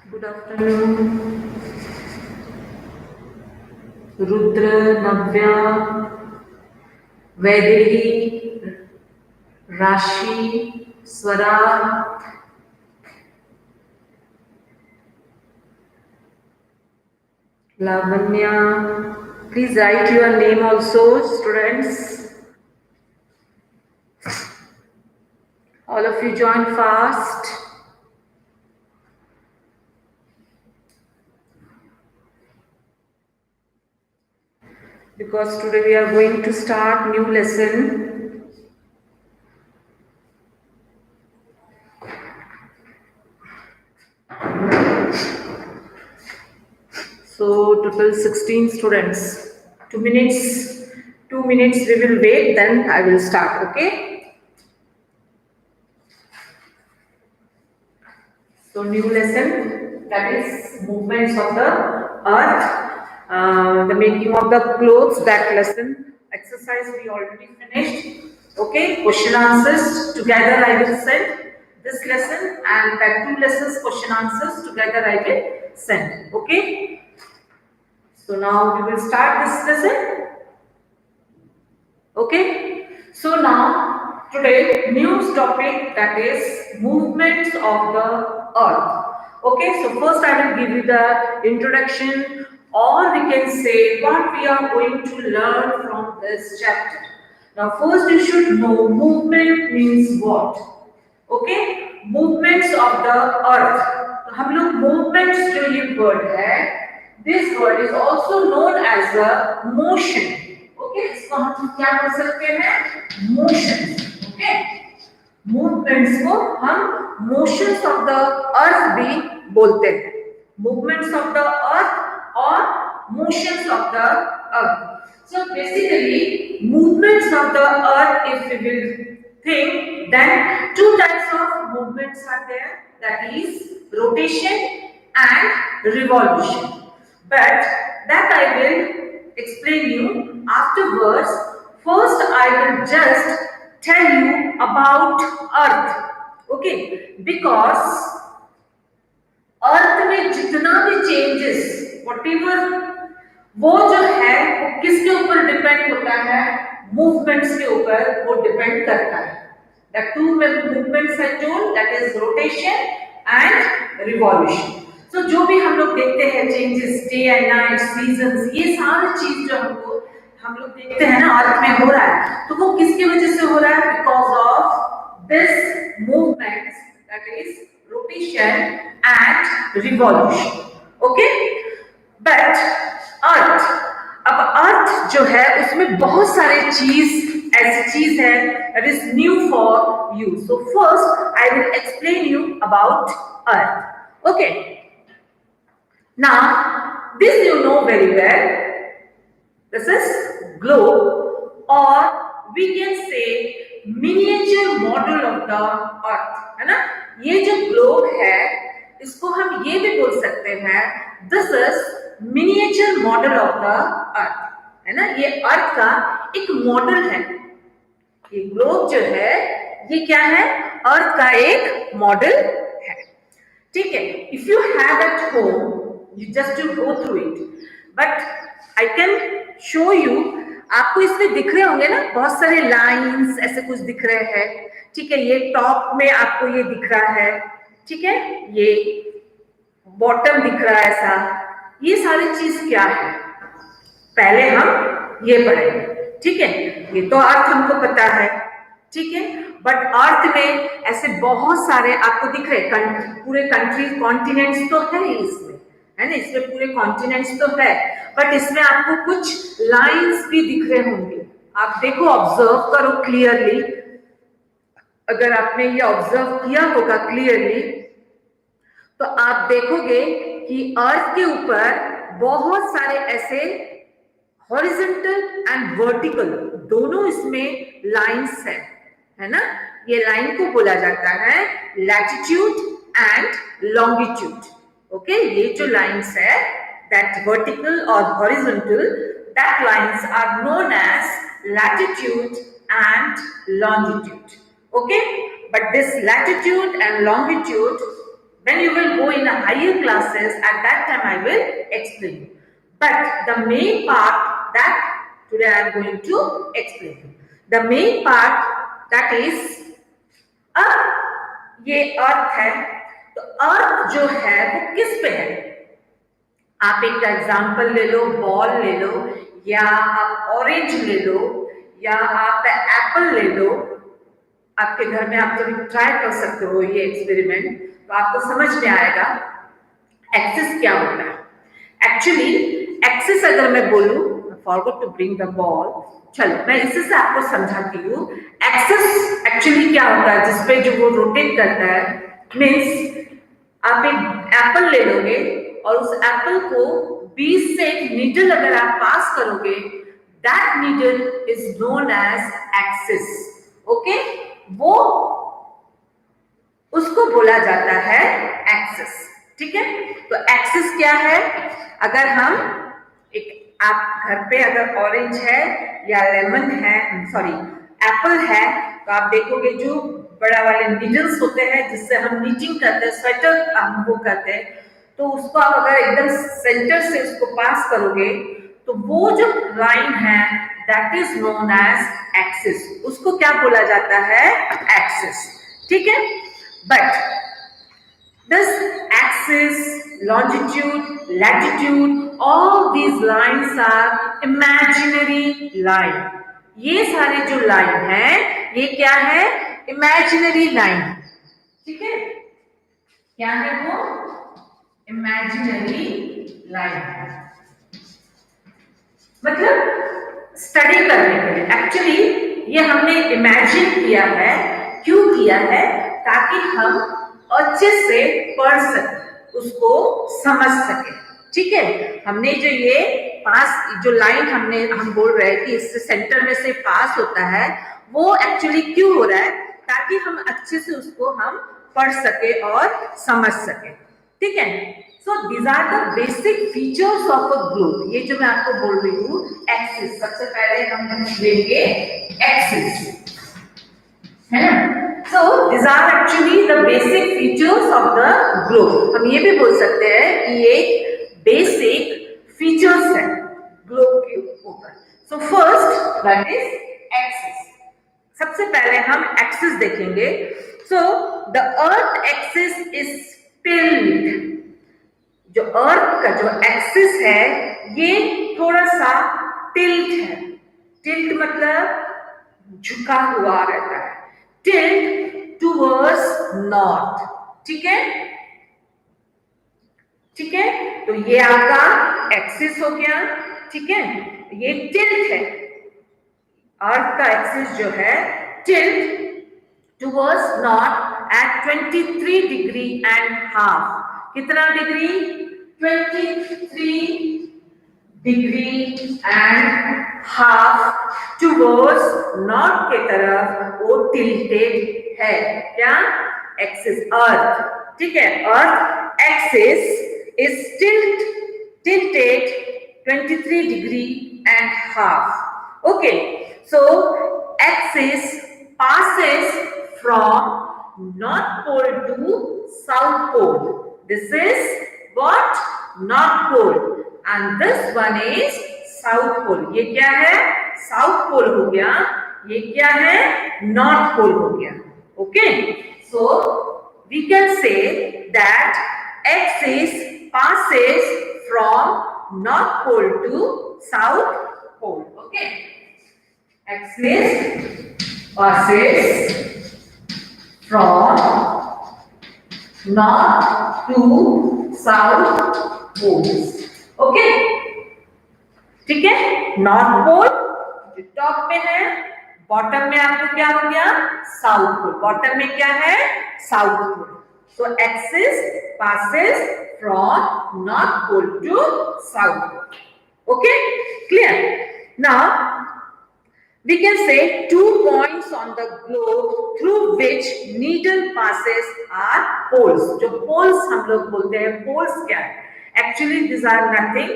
Good afternoon, Rudra, Navya, Vaidehi, Rashi, Swara, Lavanya. Please write your name also, students. All of you join fast because today we are going to start new lesson. So total 16 students. 2 minutes. 2 minutes we will wait, then I will start, okay? So new lesson, that is movements of the earth, the making of the clothes. That lesson exercise we already finished. Okay, question answers together I will send this lesson, and that 2 lessons question answers together I will send. Okay, so now we will start this lesson. Okay, so now today news topic, that is movements of the earth. Okay, so first I will give you the introduction, or we can say what we are going to learn from this chapter. Now first you should know movement means what. Okay, movements of the earth. तो हम लोग movements जो ये word है, this word is also known as a motion. Okay, इसको हम क्या कर सकते हैं? Motion. Okay, movements को हम motions of the earth भी बोलते हैं. Movements of the earth or motions of the earth. So basically, movements of the earth, if we will think, then 2 types of movements are there, that is rotation and revolution. But that I will explain you afterwards. First, I will just tell you about earth. Okay, because अर्थ में जितना भी changes whatever वो जो है वो किसके ऊपर depend होता है? मूवमेंट्स के ऊपर वो डिपेंड करता है. The two movements I told, that is rotation and revolution. So जो भी हम लोग देखते हैं changes, day and night, seasons, ये सारी चीज जो हम लोग देखते हैं ना अर्थ में हो रहा है, तो वो किसकी वजह से हो रहा है? Because of this movements, that is rotation and revolution. Okay, but earth, अब अर्थ जो है उसमें बहुत सारे चीज ऐसी चीज है that is new for you. So first I will explain you about earth. Okay, now this you know very well, this is globe, or we can say miniature model of the earth, है ना? ये जो globe है इसको हम ये भी बोल सकते हैं, this is miniature model of the अर्थ, है ना? ये अर्थ का एक मॉडल है. ये ग्लोब जो है ये क्या है? अर्थ का एक मॉडल है. ठीक है, if you have at home you just to go through it, but I can show you. आपको इसमें दिख रहे होंगे ना बहुत सारे लाइंस ऐसे कुछ दिख रहे हैं. ठीक है, ये टॉप में आपको ये दिख रहा है. ठीक है, ये बॉटम दिख रहा है ऐसा. ये सारी चीज क्या है पहले हम ये पढ़ेंगे. ठीक है, ये तो अर्थ हमको पता है. ठीक है, बट अर्थ में ऐसे बहुत सारे आपको दिख रहे, पूरे कंट्री कॉन्टिनेंट्स तो है इसमें, है ना? इसमें पूरे कॉन्टिनेंट्स तो है, बट इसमें आपको कुछ लाइंस भी दिख रहे होंगे. आप देखो, ऑब्जर्व करो क्लियरली. अगर आपने ये ऑब्जर्व किया होगा क्लियरली तो आप देखोगे कि अर्थ के ऊपर बहुत सारे ऐसे हॉरिजॉन्टल एंड वर्टिकल दोनों इसमें लाइंस है ना? ये लाइन को बोला जाता है लैटिट्यूड एंड लॉन्गिट्यूड. ओके, ये जो लाइंस है दैट वर्टिकल और horizontal, that lines are known as latitude and longitude. Okay, but this latitude and longitude, When you will go in a higher classes, at that time I will explain. But the main part that today I am going to explain. The main part that is अब ये अर्थ है, तो अर्थ जो है वो किस पे है? आप एक एग्जांपल ले लो, बॉल ले लो, या आप ऑरेंज ले लो, या आप एप्पल ले लो। आपके घर में आप कभी ट्राई कर सकते हो ये एक्सपेरिमेंट, तो आपको समझ में आएगा एक्सिस क्या होता है। एक्चुअली एक्सिस अगर मैं बोलूं, forgot to bring the ball, चलो मैं इसी से आपको समझाती हूँ। एक्सिस एक्चुअली क्या होता है, जिसपे जो वो रोटेट करता है, मीन्स आप एक एप्पल ले लोगे और उस एप्पल को बीच से एक नीडल अगर आप पास करोगे, that needle is known as axis. Okay, वो उसको बोला जाता है एक्सिस। ठीक है, तो एक्सिस क्या है? अगर हम एक, आप घर पे अगर ऑरेंज है या लेमन है, सॉरी एप्पल है, तो आप देखोगे जो बड़ा वाले नीडल्स होते हैं जिससे हम नीटिंग करते हैं, स्वेटर हम वो करते हैं, तो उसको आप अगर एकदम सेंटर से उसको पास करोगे तो वो जो लाइन है that is known as axis. उसको क्या बोला जाता है? एक्सिस। ठीक है, but this axis, longitude, latitude, all these lines are imaginary line। ये सारे जो लाइन है ये क्या है? Imaginary line. ठीक है, क्या है वो? Imaginary line. मतलब स्टडी करने के लिए, एक्चुअली ये हमने इमेजिन किया है। क्यों किया है? ताकि हम अच्छे से पढ़ सके, उसको समझ सके। ठीक है, हमने जो ये पास जो लाइन हम बोल रहे हैं कि इससे सेंटर में से पास होता है, वो एक्चुअली क्यों हो रहा है? ताकि हम अच्छे से उसको हम पढ़ सके और समझ सके। ठीक है, so these are the basic features of a globe. ये जो मैं आपको बोल रही हूँ एक्सिस, सबसे पहले हम लेंगे एक्सिस, है ना। So these are actually the basic features of the globe। हम ये भी बोल सकते हैं कि ये बेसिक फीचर्स है ग्लोब के ऊपर। So first that is axis। सबसे पहले हम एक्सिस देखेंगे। So the earth axis is tilt। जो अर्थ का जो एक्सिस है ये थोड़ा सा टिल्ट है। टिल्ट मतलब झुका हुआ रहता है। Tilt towards north. ठीक है, ठीक है, तो ये आपका एक्सिस हो गया। ठीक है, ये टिल्ट है। अर्थ का एक्सिस जो है tilt towards north at 23 degree and half. कितना degree? 23 degree and half towards north के तरफ वो टिल्टेड है। क्या? Axis, earth. ठीक है, earth axis is tilted 23 degree and half. Okay, so axis passes from north pole to south pole। This is what? North pole, and this one is south pole. ये क्या है? South पोल हो गया। ये क्या है? नॉर्थ पोल हो गया। Okay, so we can say that axis passes from north pole to south pole। Okay, axis passes from north to south poles। Okay, ठीक है, नॉर्थ पोल जो टॉप में है, बॉटम में आपको क्या हो गया? South pole. बॉटम में क्या है? South pole. तो axis passes from north pole to south pole। okay, clear? Now we can say 2 points on the globe through which needle passes are poles। जो poles हम लोग बोलते हैं, poles क्या है? Actually these are nothing,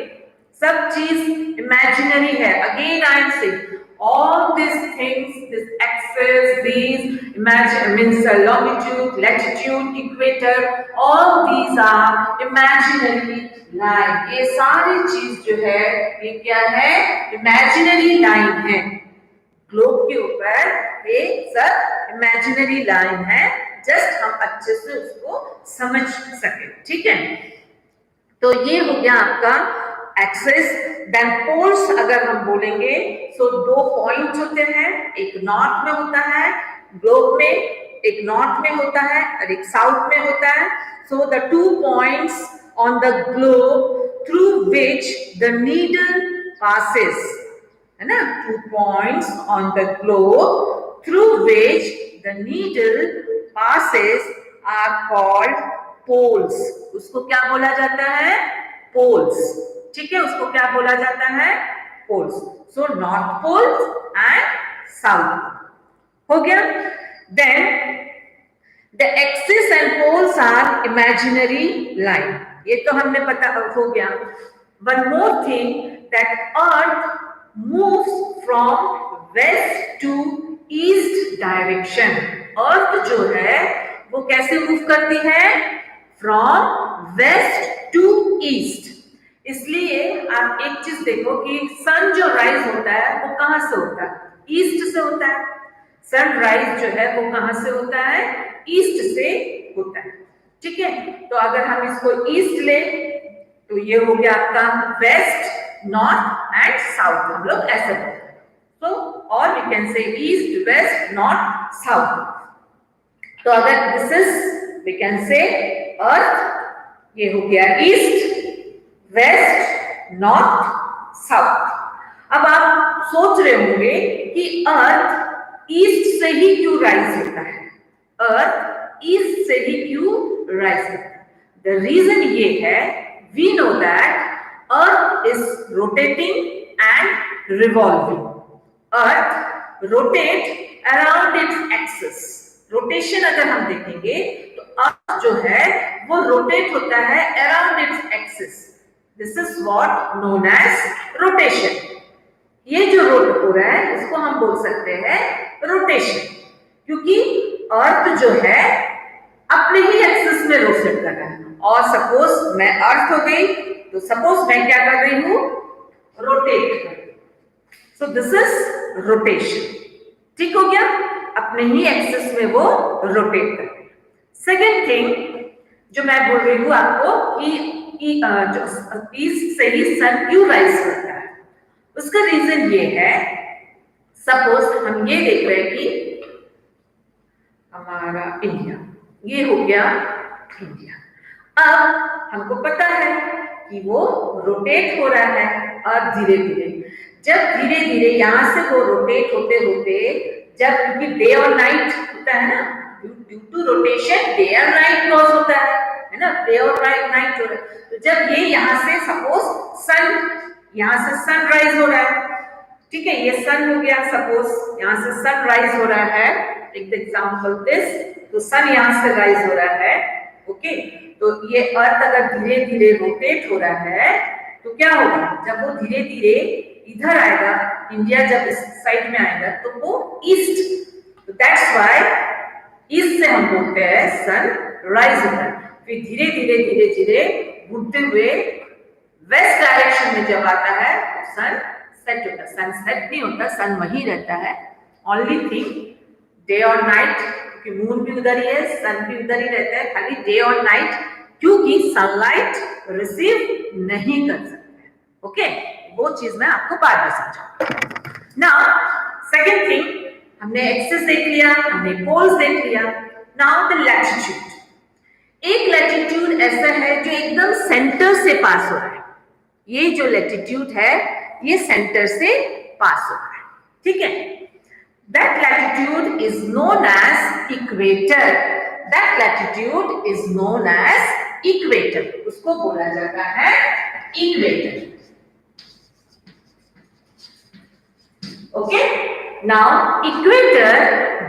सब चीज इमेजिनरी है। Again I am saying All these things, this axis, these imagine means longitude, latitude, equator, all these are imaginary line. ये सारी चीज जो है ये क्या है? इमेजिनरी लाइन है। ग्लोब के ऊपर ये सब इमेजिनरी लाइन है, जस्ट हम अच्छे से उसको समझ सके। ठीक है, तो ये हो गया आपका एक्सिस। देन पोल्स अगर हम बोलेंगे तो दो पॉइंट होते हैं, एक नॉर्थ में होता है ग्लोब में, एक नॉर्थ में होता है और एक साउथ में होता है। So the two points on the globe through which the needle passes, है ना, 2 points on the globe through which the needle passes are called poles. उसको क्या बोला जाता है? पोल्स। ठीक है, उसको क्या बोला जाता है? Poles. So north pole and south हो गया। Then the axis and poles are imaginary line, ये तो हमने पता हो गया। One more thing, that earth moves from west to east direction. Earth जो है वो कैसे मूव करती है? From west to east. इसलिए आप एक चीज देखो कि सन जो राइज होता है वो कहां से होता है? ईस्ट से होता है। सनराइज जो है वो कहां से होता है? ईस्ट से होता है। ठीक है, तो अगर हम इसको ईस्ट ले तो ये हो गया आपका वेस्ट, नॉर्थ एंड साउथ, हम लोग ऐसे बोलते हैं। तो और we can say east, west, north, south. तो अगर दिस इज वी कैन से अर्थ, ये हो गया ईस्ट, वेस्ट, नॉर्थ, साउथ। अब आप सोच रहे होंगे कि अर्थ ईस्ट से ही क्यों राइज होता है? अर्थ ईस्ट से ही क्यों राइज होता है? द रीजन ये है, we know that Earth is rotating and revolving. Earth rotate around its axis. Rotation अगर हम देखेंगे तो Earth जो है वो rotate होता है around its axis. This is what known as rotation. ये जो रोट हो रहा है इसको हम बोल सकते हैं रोटेशन, क्योंकि Earth जो है अपने ही एक्सिस में रोटेट कर रहा है। और सपोज मैं अर्थ हो गई तो सपोज मैं क्या कर रही हूं? रोटेट कर रही हूं। So this is rotation. ठीक हो गया, अपने ही एक्सिस में वो रोटेट कर रही है। सेकेंड थिंग जो मैं बोल रही हूं आपको कि जो ईस्ट से ही सन क्यों राइज होता है, उसका रीजन ये है। सपोज हम ये देख रहे हैं कि हमारा इंडिया, ये हो गया इंडिया। अब हमको पता है कि वो रोटेट हो रहा है और धीरे धीरे, जब धीरे धीरे यहां से वो रोटेट होते होते, जब क्योंकि डे और नाइट होता है ना, ड्यू टू रोटेशन डे और नाइट क्रॉस होता है ना, डे और नाइट हो रहा है। तो जब ये यहां से सपोज सन, यहां से सनराइज हो रहा है, ठीक है, ये सन हो गया, सपोज यहां से सनराइज हो रहा है, टेक द एग्जांपल दिस, तो सन यहां से राइज हो रहा है। ओके, तो ये अर्थ अगर धीरे धीरे रोटेट हो रहा है तो क्या होगा? जब वो धीरे धीरे इधर आएगा, इंडिया जब इस साइड में आएगा तो वो ईस्ट, तो दैट्स व्हाई ईस्ट से हम बोलते हैं सन राइज होता है। फिर धीरे धीरे धीरे धीरे घूमते हुए वेस्ट डायरेक्शन में जब आता है तो सन सेट होता है। सन सेट नहीं होता, सन वही रहता है। ओनली थिंग डे और नाइट, क्योंकि मून भी उधर ही है, सन भी उधर ही रहता है, खाली डे और नाइट क्योंकि सनलाइट रिसीव नहीं कर सकते। ओके, वो चीज मैं आपको बाद में समझाऊंगा। नाउ सेकंड थिंग, हमने एक्सिस देख लिया, हमने पोल्स देख लिया। Now the latitude. एक लैटिट्यूड ऐसा है जो एकदम सेंटर से पास हो रहा है। ये जो लैटिट्यूड है ये सेंटर से पास हो रहा है। ठीक है, that latitude is known as equator. That latitude is known as equator. उसको बोला जाता है equator. Okay, now equator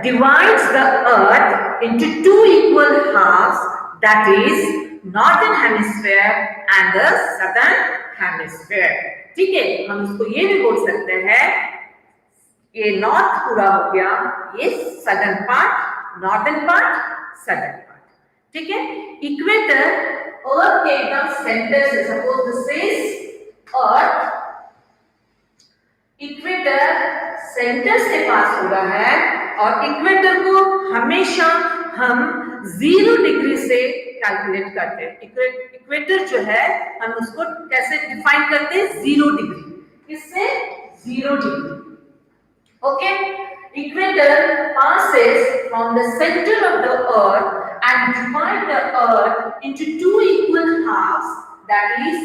divides the earth into two equal halves, that is northern hemisphere and the southern hemisphere. ठीक है, हम इसको ये भी बोल सकते हैं ये नॉर्थ पूरा हो गया, ये southern part, northern part, southern part, ठीक है। इक्वेटर अर्थ के एकदम सेंटर से, suppose this is earth, equator centre से पास हो रहा है और इक्वेटर को हमेशा हम 0 डिग्री से कैलकुलेट करते हैं। इक्वेटर जो है हम उसको कैसे डिफाइन करते हैं, 0 डिग्री, इससे 0 degree, okay. Equator passes from the center of the earth and divide the earth into 2 equal halves, that is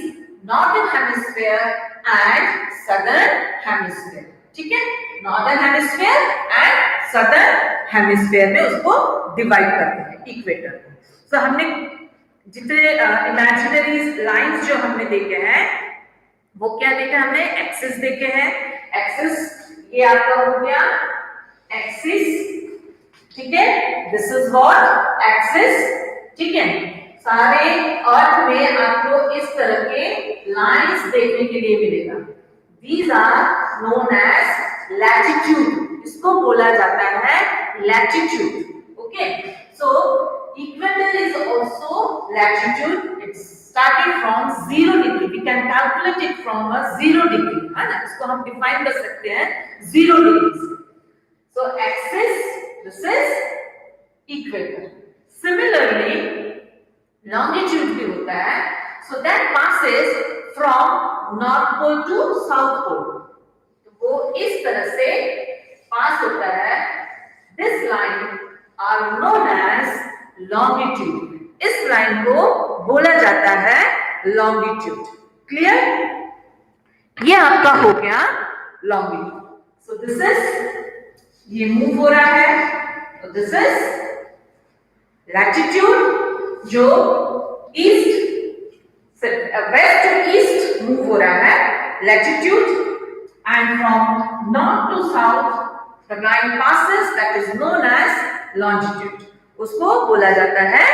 northern hemisphere and southern hemisphere, ठीक है। Northern hemisphere and southern hemisphere में उसको divide करते हैं equator को। तो हमने जितने इमेजिनरी लाइंस जो हमने देखे हैं वो क्या देखा हमने, एक्सिस देखे हैं। एक्सिस ये आपका हो गया एक्सिस, ठीक है, दिस इज व्हाट एक्सिस, ठीक है। सारे अर्थ में आपको इस तरह के लाइंस देखने के लिए मिलेगा। These are known as latitude, इसको बोला जाता है latitude, okay. So equator is also latitude, it's starting from 0 degree, we can calculate it from a 0 degree, है ना, इसको हम डिफाइन कर सकते हैं 0 degree. So axis, this is equator. Similarly longitude भी होता है, so that passes from north pole to south pole, तो वो इस तरह से पास होता है। This line are known as longitude, इस लाइन को बोला जाता है longitude, क्लियर। ये आपका हो गया longitude। So this is, ये मूव हो रहा है, तो this is latitude, जो east west to east move हो रहा है latitude, and from north to south the line passes, that is known as longitude, उसको बोला जाता है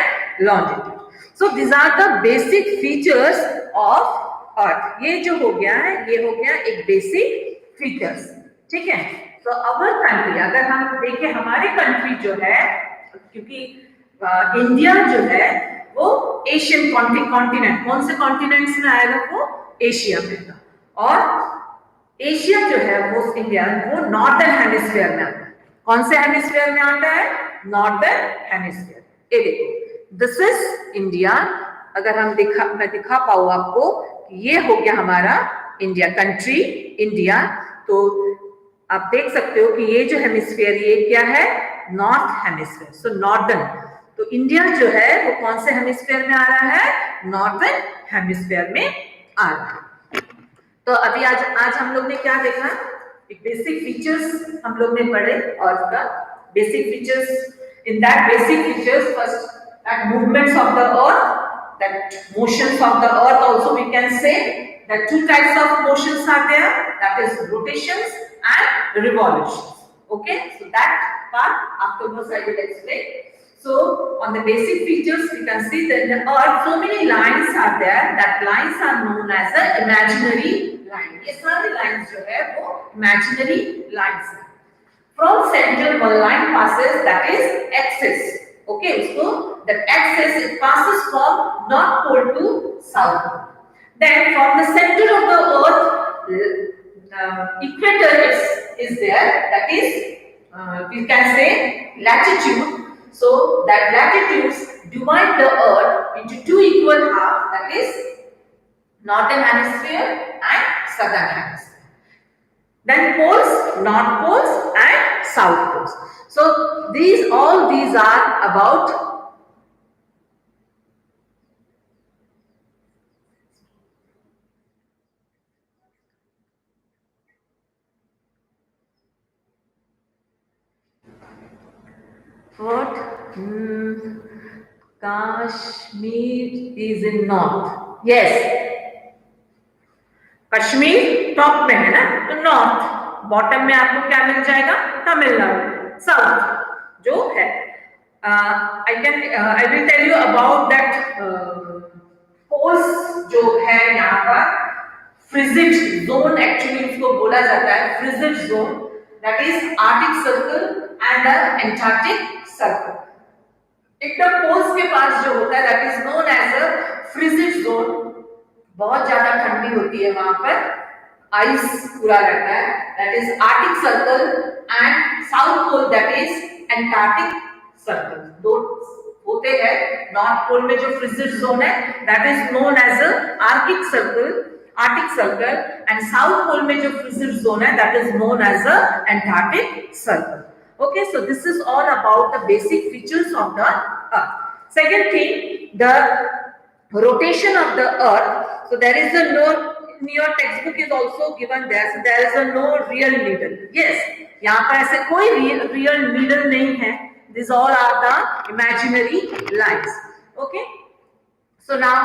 longitude. So this are the basic features of earth. ये जो हो गया है ये हो गया एक बेसिक फीचर्स, ठीक है। तो अवर कंट्री, अगर हम देखें हमारी कंट्री जो है, क्योंकि इंडिया जो है वो एशियन कॉन्टिनेंट, कौन से कॉन्टिनेंट्स में आएगा, वो एशिया में था, और एशिया जो है वो इंडिया वो नॉर्दर्न हेमिस्फीयर में आता है। कौन से हेमिस्फीयर में आता है, नॉर्दर्न हेमिस्फीयर। ये देखो दिस इज इंडिया, अगर हम मैं दिखा पाऊँ आपको, ये हो गया हमारा इंडिया, कंट्री इंडिया। तो आप देख सकते हो कि ये जो हेमिस्फीयर ये क्या है, नॉर्थ हेमिस्फीयर, सो नॉर्दर्न। तो इंडिया जो है वो कौन से हेमिस्फीयर में आ रहा है, नॉर्दर्न हेमिस्फीयर में आ रहा है। तो अभी आज हम लोग ने क्या देखा, एक बेसिक फीचर्स हम लोग ने पढ़े, और का basic features, in that basic features first that movements of the earth, that motions of the earth, also we can say that 2 types of motions are there, that is rotations and revolutions, okay. So that part afterwards I will explain. So on the basic features we can see that in the earth so many lines are there, that lines are known as the imaginary line, ये सारी lines जो है वो imaginary lines है। From center one line passes, that is axis, okay. So that axis it passes from north pole to south pole. Then from the center of the earth equator is there, that is we can say latitude. So that latitudes divide the earth into 2 equal halves, that is northern hemisphere and southern hemisphere. Then poles, north poles and south poles. So all these are about what? Kashmir is in north. Yes. Kashmir top में है ना, तो north, bottom में आपको क्या मिल जाएगा, Tamil Nadu. South जो है I will tell you about that poles जो है यहाँ पर, फ्रिजिड जोन एक्चुअली उसको बोला जाता है, frigid zone. that is Arctic Circle and the Antarctic Circle. एकदम पोल्स के पास जो होता है that is known as a frigid zone, बहुत ज्यादा ठंडी होती है वहां पर, आइस पूरा रहता है, that is Arctic Circle and South Pole that is Antarctic Circle. दो होते हैं, नॉर्थ पोल में जो फ्रिजिड जोन है that is known as a Arctic Circle and South Pole में जो फ्रिजिड जोन है that is known as a Antarctic Circle. Okay, so this is all about the basic features of the Earth. Second thing, the rotation of the Earth. So there is a no, in your textbook is also given there. So there is a no real needle. Yes, यहाँ पर ऐसे कोई real needle नहीं है. These all are the imaginary lines. Okay. So now,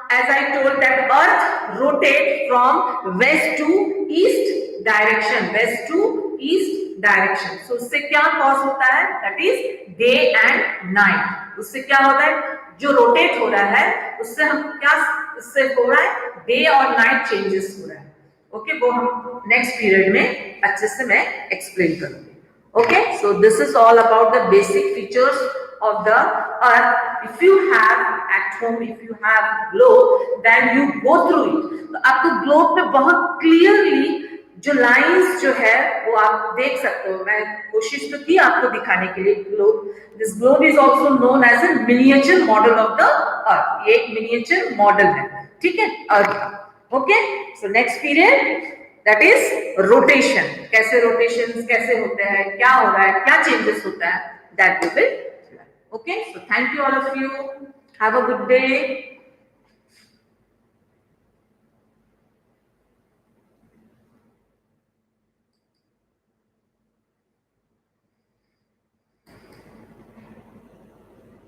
as I told that Earth rotates from west to east direction. West to east direction. So उससे क्या cause होता है, that is day and night. उससे क्या होता है, जो rotate हो रहा है उससे हम क्या, उससे हो रहा है डे और नाइट चेंजेस हो रहा है. ओके, वो हम नेक्स्ट पीरियड में अच्छे से मैं एक्सप्लेन करूंगी. Okay, so this is all about the basic features of the earth. If you have at home, if you have globe, then you go through it. तो आपको ग्लोब पे बहुत क्लियरली जो लाइंस जो है वो आप देख सकते हो. मैं कोशिश तो की आपको दिखाने के लिए globe. This globe is also known as a miniature model of the earth. ये एक मिनिएचर मॉडल है, ठीक है, अर्थ का. Okay, so next period that is rotation. कैसे रोटेशन कैसे होते हैं, क्या हो रहा है, क्या चेंजेस होता है, that we will. Okay, so thank you all of you. Have a good day.